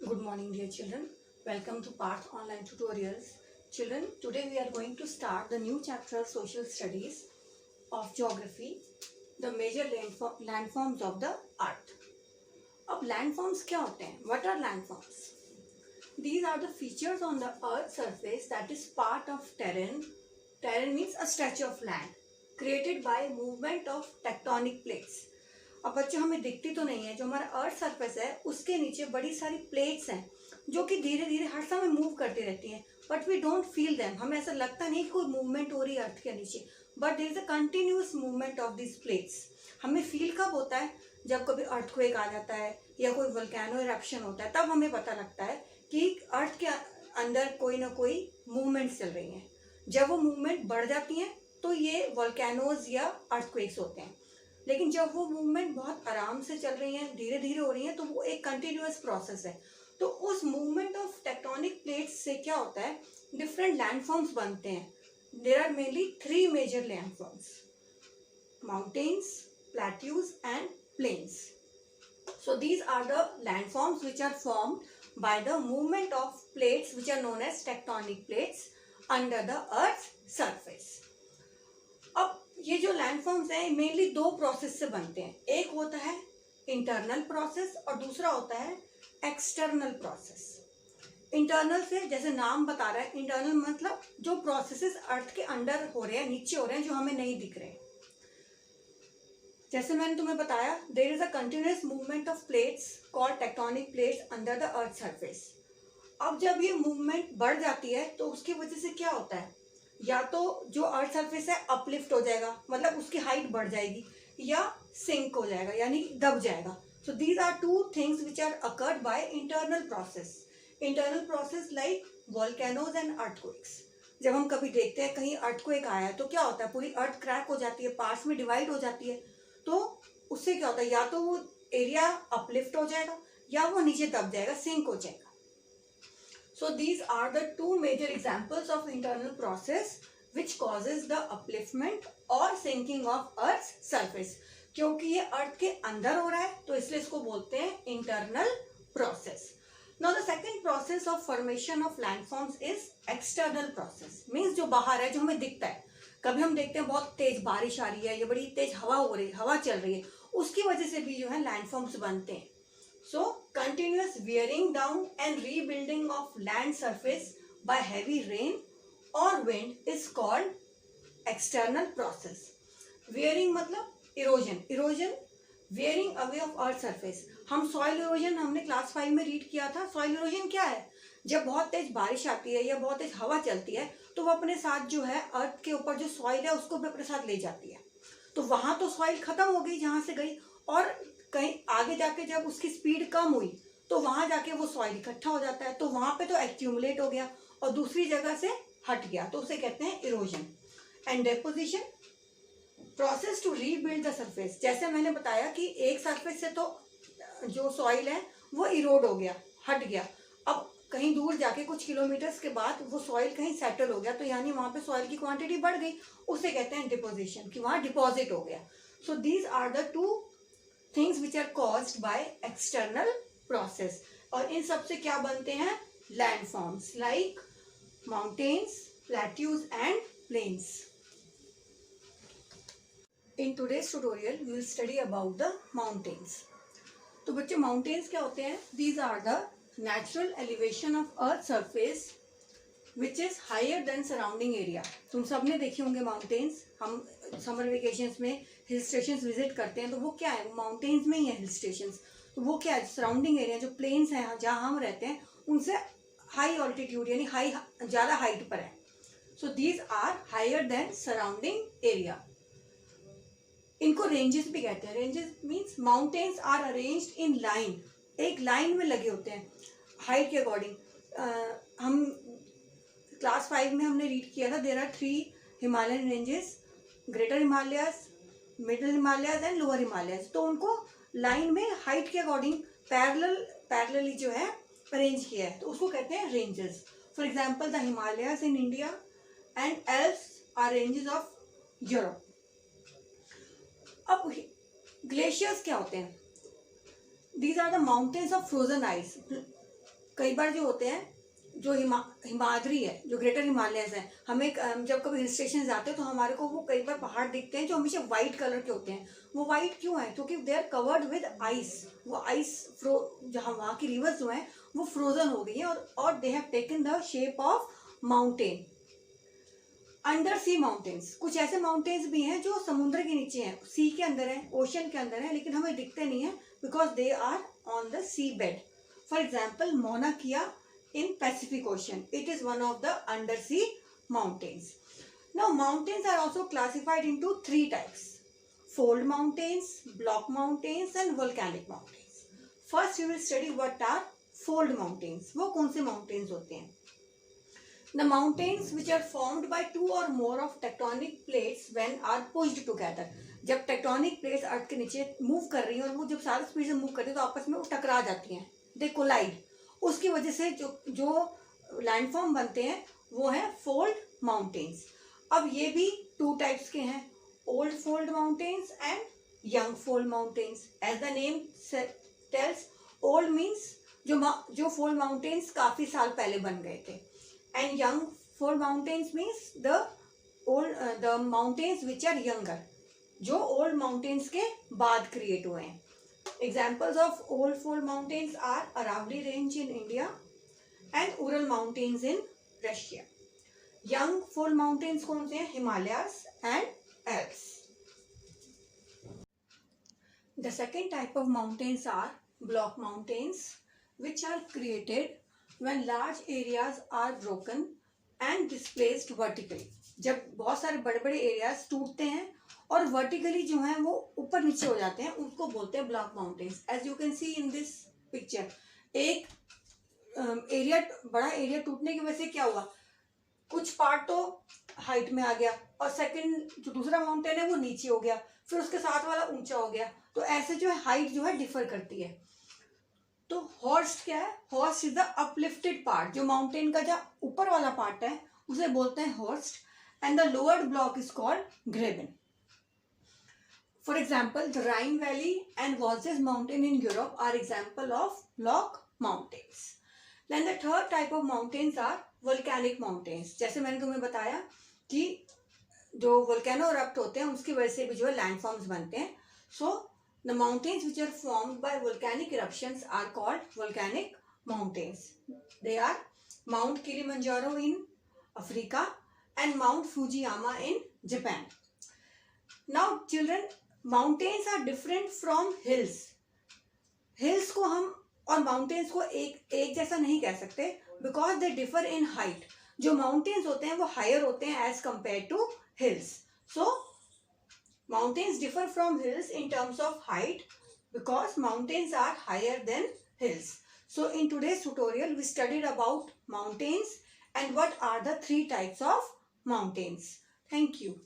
Good morning, dear children. Welcome to Parth Online Tutorials. Children, today we are going to start the new chapter of Social Studies of Geography, the major landforms of the Earth. अब landforms क्या होते हैं? What are landforms? These are the features on the Earth's surface that is part of terrain. Terrain means a stretch of land created by movement of tectonic plates. अब बच्चों हमें दिखती तो नहीं है, जो हमारा अर्थ सरफेस है उसके नीचे बड़ी सारी प्लेट्स हैं जो कि धीरे धीरे हर समय मूव करती रहती हैं, but we don't feel them. हमें ऐसा लगता नहीं कि कोई मूवमेंट हो रही है अर्थ के नीचे, but there is a continuous movement of this plates. हमें फील कब होता है? जब कभी अर्थक्वेक आ जाता है या कोई वोल्केनो इरप्शन होता है, तब हमें पता लगता है कि अर्थ के अंदर कोई ना कोई मूवमेंट चल रही हैं. जब वो मूवमेंट बढ़ जाती हैं तो ये वोल्केनोज या अर्थक्वेक्स होते हैं. लेकिन जब वो मूवमेंट बहुत आराम से चल रही हैं, धीरे धीरे हो रही हैं, तो वो एक कंटिन्यूअस प्रोसेस है. तो उस मूवमेंट ऑफ टेक्टोनिक प्लेट्स से क्या होता है? डिफरेंट लैंडफॉर्म्स बनते हैं. There are mainly 3 major landforms: mountains, plateaus and plains. So these are the landforms which are formed by the movement of plates which are known as tectonic plates under the Earth's surface. अब ये जो landforms हैं mainly 2 process से बनते हैं. एक होता है इंटरनल प्रोसेस और दूसरा होता है एक्सटर्नल प्रोसेस. इंटरनल से जैसे नाम बता रहा है, इंटरनल मतलब जो प्रोसेसेस अर्थ के अंदर हो रहे हैं, नीचे हो रहे हैं, जो हमें नहीं दिख रहे हैं. जैसे मैंने तुम्हें बताया, there is a continuous movement of plates called tectonic plates under the earth surface. अब जब ये मूवमेंट बढ़ जाती है तो उसकी वजह से क्या होता है? या तो जो अर्थ सरफेस है अपलिफ्ट हो जाएगा, मतलब उसकी हाइट बढ़ जाएगी, या सिंक हो जाएगा यानी दब जाएगा. So these are 2 things which are occurred by internal process. Internal process like volcanoes and earthquakes. जब हम कभी देखते हैं कहीं अर्थक्वेक आया है तो क्या होता है? पूरी अर्थ क्रैक हो जाती है, पार्ट्स में डिवाइड हो जाती है. तो उससे क्या होता है? या तो वो एरिया अपलिफ्ट हो जाएगा या वो नीचे दब जाएगा, सिंक हो जाएगा. So these are the 2 major examples of internal process which causes the upliftment or sinking of Earth's surface. क्योंकि ये अर्थ के अंदर हो रहा है तो इसलिए इसको बोलते हैं internal process. Now the second process of formation of landforms is external process. Means जो बाहर है, जो हमें दिखता है. कभी हम देखते हैं बहुत तेज बारिश आ रही है या बड़ी तेज हवा हो रही है, हवा चल रही है, उसकी वजह से भी जो है लैंडफॉर्म्स बनते हैं. So, continuous wearing down and rebuilding of land surface by heavy rain or wind is called external process. Wearing मतलब erosion. Erosion, wearing away of earth surface. हम soil erosion हमने क्लास 5 में रीड किया था. soil erosion क्या है? जब बहुत तेज बारिश आती है या बहुत तेज हवा चलती है तो वो अपने साथ जो है अर्थ के ऊपर जो सॉइल है उसको भी अपने साथ ले जाती है. तो वहां तो सॉइल खत्म हो गई जहां से गई, और कहीं आगे जाके जब उसकी स्पीड कम हुई तो वहां जाके वो सॉइल इकट्ठा हो जाता है. तो वहां पे तो एक्यूमुलेट हो गया और दूसरी जगह से हट गया, तो उसे कहते हैं erosion. And deposition, process to rebuild the surface. जैसे मैंने बताया कि एक सरफेस से तो जो सॉइल है वो इरोड हो गया, हट गया. अब कहीं दूर जाके कुछ किलोमीटर्स के बाद वो सॉइल कहीं सेटल हो गया, तो यानी वहां पे सॉइल की क्वांटिटी बढ़ गई, उसे कहते हैं डिपोजिशन, कि वहां डिपॉजिट हो गया. So these are the 2 things which are caused by external process. और इन सब से क्या बनते हैं? landforms like mountains, plateaus and plains. In today's tutorial we will study about the mountains. तो बच्चे mountains क्या होते हैं? These are the natural elevation of earth surface which is higher than surrounding area. तुम सबने देखे होंगे माउंटेन्स. हम समर वेकेशंस में हिल स्टेशंस विजिट करते हैं तो वो क्या है? वो माउंटेन्स में ही है हिल स्टेशंस. तो वो क्या है? सराउंडिंग एरिया जो प्लेन्स हैं जहाँ हम रहते हैं उनसे हाई ऑल्टीट्यूड यानी ज़्यादा हाइट पर है. So these are higher than surrounding area. इनको रेंजेस भी कहते हैं. Ranges means mountains are arranged in line, एक लाइन में लगे होते हैं हाइट के अकॉर्डिंग. हम क्लास 5 में हमने रीड किया था, there are 3 Himalayan ranges: greater Himalayas, middle Himalayas and lower Himalayas. तो उनको लाइन में हाइट के अकॉर्डिंग पैरेलली जो है अरेंज किया है, तो उसको कहते हैं ranges. For example the Himalayas in India and Alps are ranges of Europe. अब ग्लेशियर्स क्या होते हैं? These are the mountains of frozen ice. कई बार जो होते हैं, जो हिमाद्री है, जो ग्रेटर हिमालयस है, हमें जब कभी हिल स्टेशन जाते हैं तो हमारे को वो कई बार पहाड़ दिखते हैं जो हमेशा वाइट कलर के होते हैं। वो वाइट क्यों है? क्योंकि they are covered with ice. वो आइस जहाँ वहाँ की रिवर्स जो है वो फ्रोजन हो गई है और they have taken the shape of mountain. Under sea mountains, कुछ ऐसे माउंटेन्स भी हैं जो समुद्र के नीचे हैं, सी के अंदर है, ओशन के अंदर है, लेकिन हमें दिखते नहीं है because they are on the sea bed. For example Mauna Kea in Pacific Ocean. It is one of the undersea mountains. Now mountains are also classified into 3 types: fold mountains, block mountains and volcanic mountains. First we will study what are fold mountains. वो कौन से mountains होते हैं? The mountains which are formed by 2 or more of tectonic plates when are pushed together. जब tectonic plates अर्थ के नीचे move कर रही हैं और वो जब सारी स्पीड से मूव करती है तो आपस में वो टकरा जाती हैं, they collide. उसकी वजह से जो लैंडफॉर्म बनते हैं वो है फोल्ड माउंटेन्स। अब ये भी 2 टाइप्स के हैं, old fold mountains and young fold mountains. As the name tells, old means जो फोल्ड माउंटेन्स काफी साल पहले बन गए थे, and young fold mountains means the mountains which are younger, जो ओल्ड माउंटेन्स के बाद क्रिएट हुए हैं। Examples of old fold mountains are Aravalli Range in India and Ural Mountains in Russia. Young fold mountains कौन से हैं? Himalayas and Alps. The second type of mountains are block mountains, which are created when large areas are broken and displaced vertically. जब बहुत सारे बड़े बड़े areas टूटते हैं और वर्टिकली जो है वो ऊपर नीचे हो जाते हैं, उसको बोलते हैं block mountains. As you can see in this picture, एक बड़ा एरिया टूटने की वजह से क्या हुआ, कुछ पार्ट तो हाइट में आ गया और सेकंड जो दूसरा माउंटेन है वो नीचे हो गया, फिर उसके साथ वाला ऊंचा हो गया। तो ऐसे जो है हाइट जो है डिफर करती है। तो हॉर्स्ट क्या है? Horst is the uplifted part, जो माउंटेन का जो ऊपर वाला पार्ट है उसे बोलते हैं Horst, and the lower block is called ग्रेबन। For example, the Rhine Valley and Vosges Mountain in Europe are example of block mountains. Then the third type of mountains are volcanic mountains. जैसे मैंने तुम्हें बताया कि जो volcano erupt होते हैं उसकी वजह से भी जो है landforms बनते हैं. So the mountains which are formed by volcanic eruptions are called volcanic mountains. They are Mount Kilimanjaro in Africa and Mount Fujiyama in Japan. Now children, mountains are different from hills. Hills को हम और mountains को एक जैसा नहीं कह सकते because they differ in height. जो माउंटेन्स होते हैं वो हायर होते हैं as compare to hills. So mountains differ from hills in terms of height because mountains are higher than hills. So in today's tutorial we studied about mountains and what are the 3 types of mountains. Thank you.